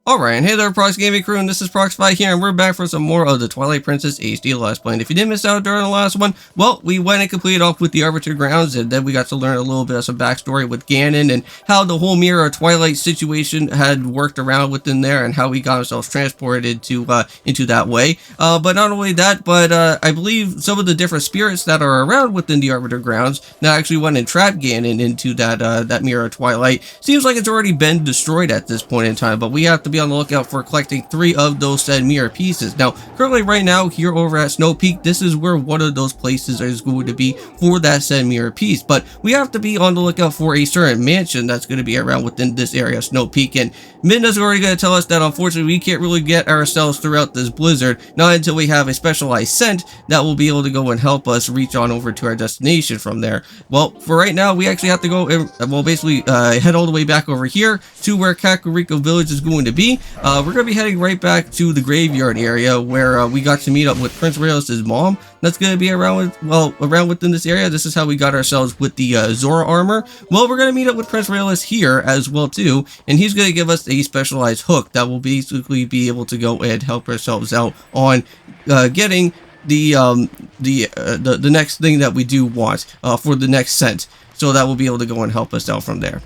Alright, and hey there, Prox Gaming Crew, and this is Proxify here, and we're back for some more of the Twilight Princess HD Let's Play. And if you didn't miss out during the last one, well, we went and completed off with the Arbiter Grounds, and then we got to learn a little bit of some backstory with Ganon, and how the whole Mirror of Twilight situation had worked around within there, and how we got ourselves transported into that way. But not only that, but I believe some of the different spirits that are around within the Arbiter Grounds that actually went and trapped Ganon into that Mirror of Twilight. Seems like it's already been destroyed at this point in time, but we have to be on the lookout for collecting 3 of those said mirror pieces. Now, currently right now here over at Snowpeak, this is where one of those places is going to be for that said mirror piece, but we have to be on the lookout for a certain mansion that's going to be around within this area of Snowpeak, and Midna's already going to tell us that unfortunately we can't really get ourselves throughout this blizzard, not until we have a specialized scent that will be able to go and help us reach on over to our destination from there. Well, for right now, we actually have to go and, well, basically head all the way back over here to where Kakariko Village is going to be. We're going to be heading right back to the graveyard area where we got to meet up with Prince Raelis' mom. That's going to be around within this area. This is how we got ourselves with the Zora armor. Well, we're going to meet up with Prince Raelis here as well too, and he's going to give us a specialized hook that will basically be able to go and help ourselves out on getting the next thing that we do want for the next scent. So that will be able to go and help us out from there.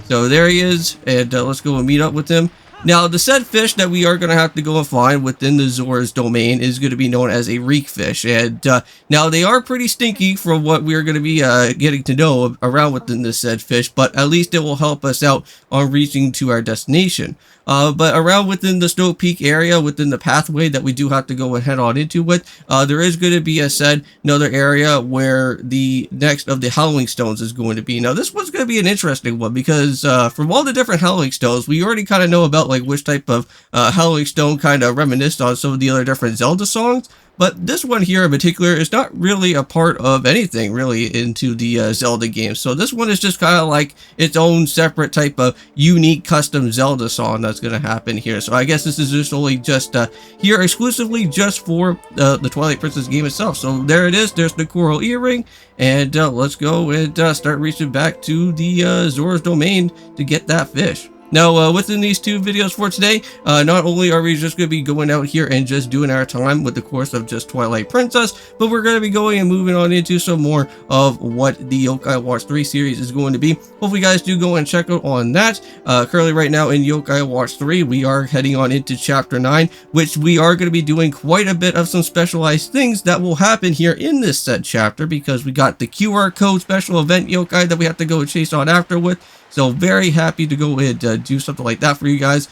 So there he is, and let's go and meet up with him. Now, the said fish that we are going to have to go and find within the Zora's domain is going to be known as a reek fish. And now they are pretty stinky from what we're going to be getting to know around within this said fish, but at least it will help us out on reaching to our destination. But around within the Snowpeak area, within the pathway that we do have to go and head on into with, there is going to be another area where the next of the Howling Stones is going to be. Now, this one's going to be an interesting one because from all the different Howling Stones, we already kind of know about like which type of Howling Stone kind of reminisced on some of the other different Zelda songs. But this one here in particular is not really a part of anything really into the Zelda game. So this one is just kind of like its own separate type of unique custom Zelda song that's going to happen here. So I guess this is just only just here exclusively just for the Twilight Princess game itself. So there it is. There's the coral earring. And let's go and start reaching back to the Zora's domain to get that fish. Now, within these 2 videos for today, not only are we just going to be going out here and just doing our time with the course of just Twilight Princess, but we're going to be going and moving on into some more of what the Yokai Watch 3 series is going to be. Hopefully you guys do go and check out on that. Currently right now in Yokai Watch 3, we are heading on into Chapter 9, which we are going to be doing quite a bit of some specialized things that will happen here in this said chapter, because we got the QR code special event Yokai that we have to go and chase on after with. So very happy to go and do something like that for you guys.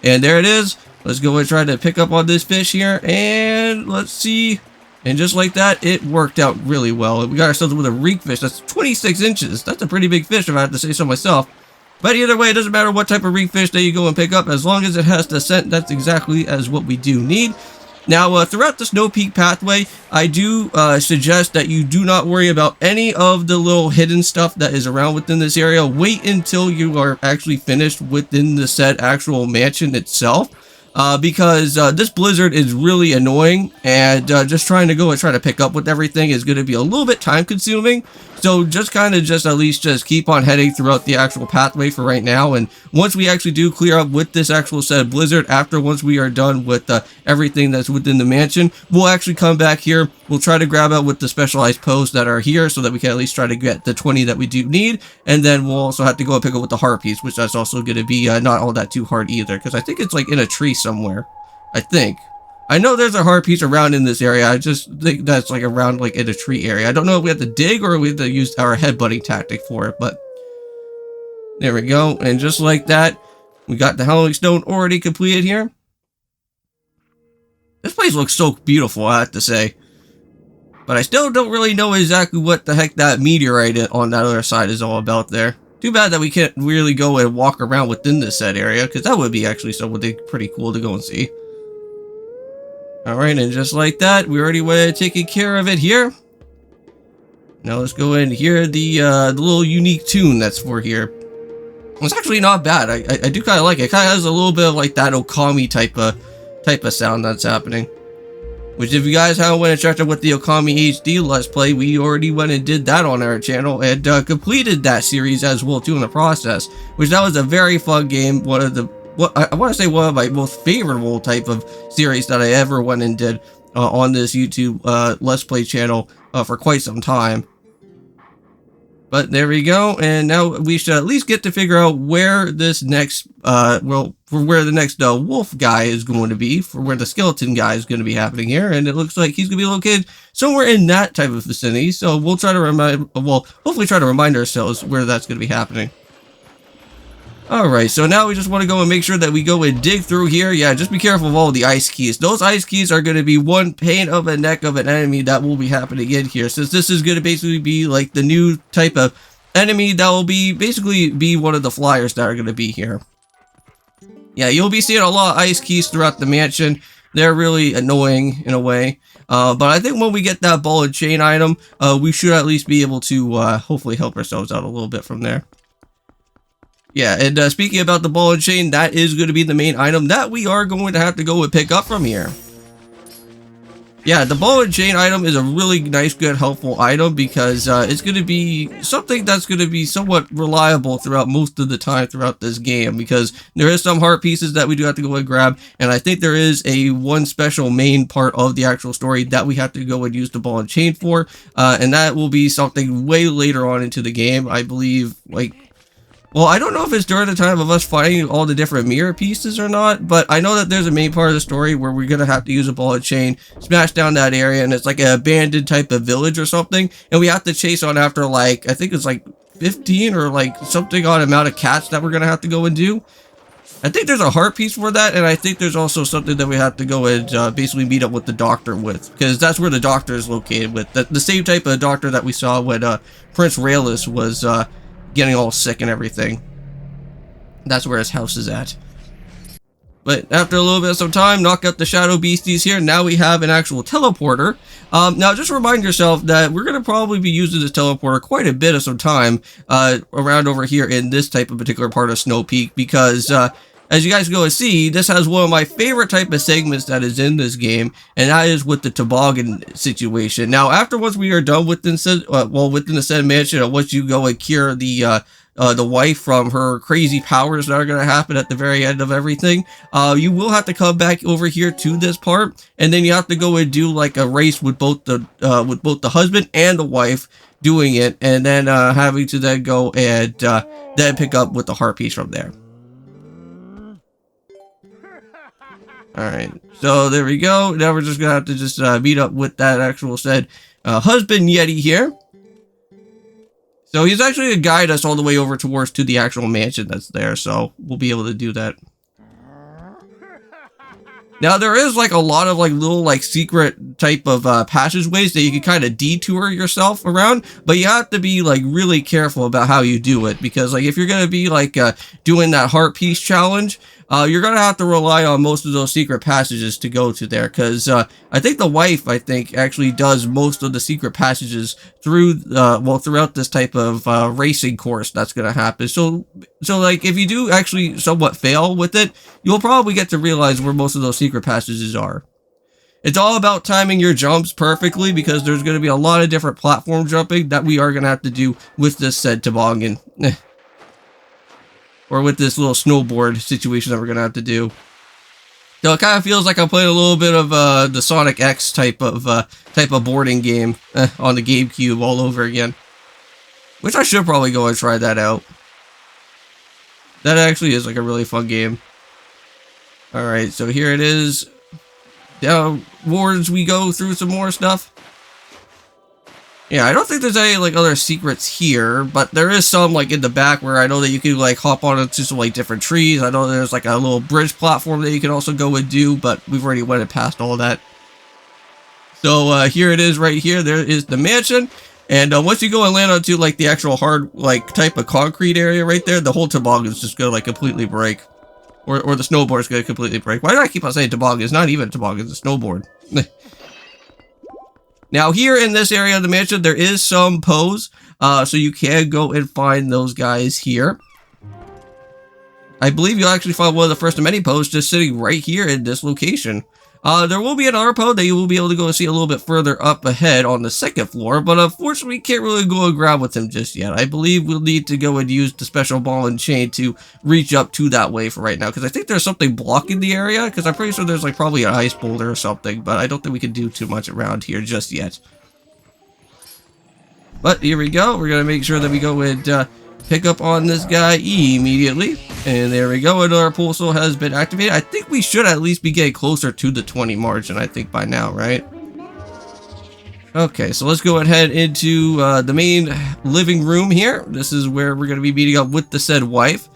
And there it is. Let's go and try to pick up on this fish here. And let's see. And just like that, it worked out really well. We got ourselves with a reek fish. That's 26 inches. That's a pretty big fish if I have to say so myself. But either way, it doesn't matter what type of reek fish that you go and pick up. As long as it has the scent, that's exactly as what we do need. Now, throughout the Snowpeak pathway, I do suggest that you do not worry about any of the little hidden stuff that is around within this area. Wait until you are actually finished within the said actual mansion itself. Because this blizzard is really annoying, and just trying to go and try to pick up with everything is going to be a little bit time consuming. So just kind of at least keep on heading throughout the actual pathway for right now. And once we actually do clear up with this actual said blizzard, once we are done with everything that's within the mansion, we'll actually come back here. We'll try to grab out with the specialized posts that are here so that we can at least try to get the 20 that we do need. And then we'll also have to go and pick up with the harpies, which that's also going to be not all that too hard either, because I think it's like in a tree somewhere. I know there's a harpies around in this area. I just think that's like around like in a tree area. I don't know if we have to dig or we have to use our headbutting tactic for it, but there we go. And just like that, we got the Howling Stone already completed here. This place looks so beautiful, I have to say. But I still don't really know exactly what the heck that meteorite on that other side is all about there. Too bad that we can't really go and walk around within this said area, because that would be actually something pretty cool to go and see. Alright, and just like that, we already went taking care of it here. Now let's go and hear the little unique tune that's for here. It's actually not bad. I do kind of like it. It kind of has a little bit of like that Okami type of sound that's happening. Which, if you guys haven't went and checked out with the Okami HD Let's Play, we already went and did that on our channel and completed that series as well too in the process. Which that was a very fun game. One of I want to say one of my most favorable type of series that I ever went and did on this YouTube Let's Play channel for quite some time. But there we go, and now we should at least get to figure out where this next, where the next wolf guy is going to be, for where the skeleton guy is going to be happening here, and it looks like he's going to be located somewhere in that type of vicinity, so we'll try to hopefully try to remind ourselves where that's going to be happening. Alright, so now we just want to go and make sure that we go and dig through here. Yeah, just be careful of all the ice keys. Those ice keys are going to be one pain of a neck of an enemy that will be happening in here, since this is going to basically be like the new type of enemy that will be basically be one of the flyers that are going to be here. Yeah, you'll be seeing a lot of ice keys throughout the mansion. They're really annoying in a way. But I think when we get that ball and chain item, we should at least be able to hopefully help ourselves out a little bit from there. Yeah, and speaking about the ball and chain, that is going to be the main item that we are going to have to go and pick up from here. Yeah, the ball and chain item is a really nice, good, helpful item because it's going to be something that's going to be somewhat reliable throughout most of the time throughout this game, because there is some heart pieces that we do have to go and grab, and I think there is one special main part of the actual story that we have to go and use the ball and chain for, and that will be something way later on into the game, I believe, like... Well, I don't know if it's during the time of us finding all the different mirror pieces or not, but I know that there's a main part of the story where we're going to have to use a ball and chain, smash down that area, and it's like an abandoned type of village or something, and we have to chase on after, like, I think it's like 15 or like something odd amount of cats that we're going to have to go and do. I think there's a heart piece for that, and I think there's also something that we have to go and basically meet up with the doctor with, because that's where the doctor is located with. The same type of doctor that we saw when Prince Raelus was... getting all sick and everything. That's where his house is at. But after a little bit of some time, knock out the shadow beasties here. Now we have an actual teleporter. Now just remind yourself that we're going to probably be using this teleporter quite a bit of some time around over here in this type of particular part of Snowpeak, because as you guys go and see, this has one of my favorite type of segments that is in this game, and that is with the toboggan situation. Now, once we are done within the said mansion, and once you go and cure the wife from her crazy powers that are going to happen at the very end of everything, you will have to come back over here to this part, and then you have to go and do like a race with both the husband and the wife doing it, and then having to then go and then pick up with the heart piece from there. Alright, so there we go. Now we're just gonna have to just meet up with that actual said husband Yeti here. So he's actually gonna guide us all the way over towards to the actual mansion that's there, so we'll be able to do that. Now there is like a lot of like little like secret type of passageways that you can kind of detour yourself around, but you have to be like really careful about how you do it, because like if you're gonna be like doing that heart piece challenge, you're gonna have to rely on most of those secret passages to go to there, because I think the wife actually does most of the secret passages through throughout this type of racing course that's gonna happen. So like if you do actually somewhat fail with it, you'll probably get to realize where most of those secret passages are. It's all about timing your jumps perfectly, because there's going to be a lot of different platform jumping that we are going to have to do with this said toboggan. Or with this little snowboard situation that we're going to have to do. So it kind of feels like I'm playing a little bit of the Sonic X type of boarding game on the GameCube all over again. Which I should probably go and try that out. That actually is like a really fun game. Alright, so here it is. Downwards we go through some more stuff. Yeah, I don't think there's any like other secrets here, but there is some like in the back where I know that you can like hop onto some like different trees. I know there's like a little bridge platform that you can also go and do, but we've already went past all that. So here it is right here. There is the mansion. And once you go and land onto like the actual hard like type of concrete area right there, the whole toboggan is just gonna like completely break. Or the snowboard is going to completely break. Why do I keep on saying toboggan? It's not even a toboggan, it's a snowboard. Now, here in this area of the mansion, there is some pose. So you can go and find those guys here. I believe you'll actually find one of the first of many pose just sitting right here in this location. There will be an arpo that you will be able to go see a little bit further up ahead on the second floor, but unfortunately we can't really go and grab with him just yet. I believe we'll need to go and use the special ball and chain to reach up to that way for right now, because I think there's something blocking the area, because I'm pretty sure there's like probably an ice boulder or something, but I don't think we can do too much around here just yet. But here we go. We're going to make sure that we go and pick up on this guy immediately. And there we go. And our pulsar has been activated. I think we should at least be getting closer to the 20 margin, I think, by now, right? Okay, so let's go ahead into the main living room here. This is where we're going to be meeting up with the said wife.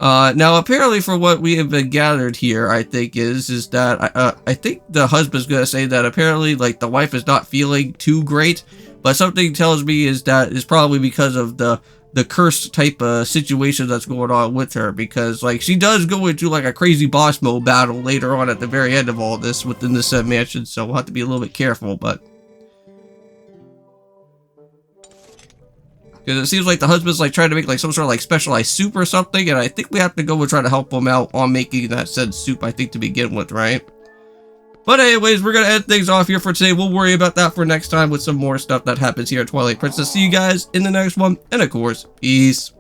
Now, apparently, for what we have been gathered here, I think is that I think the husband's going to say that apparently, like, the wife is not feeling too great. But something tells me is that it's probably because of the curse type of situation that's going on with her, because like she does go into like a crazy boss mode battle later on at the very end of all this within the said mansion, so we'll have to be a little bit careful. But because it seems like the husband's like trying to make like some sort of like specialized soup or something, and I think we have to go and try to help him out on making that said soup, I think, to begin with, right? But anyways, we're going to end things off here for today. We'll worry about that for next time with some more stuff that happens here at Twilight Princess. See you guys in the next one. And of course, peace.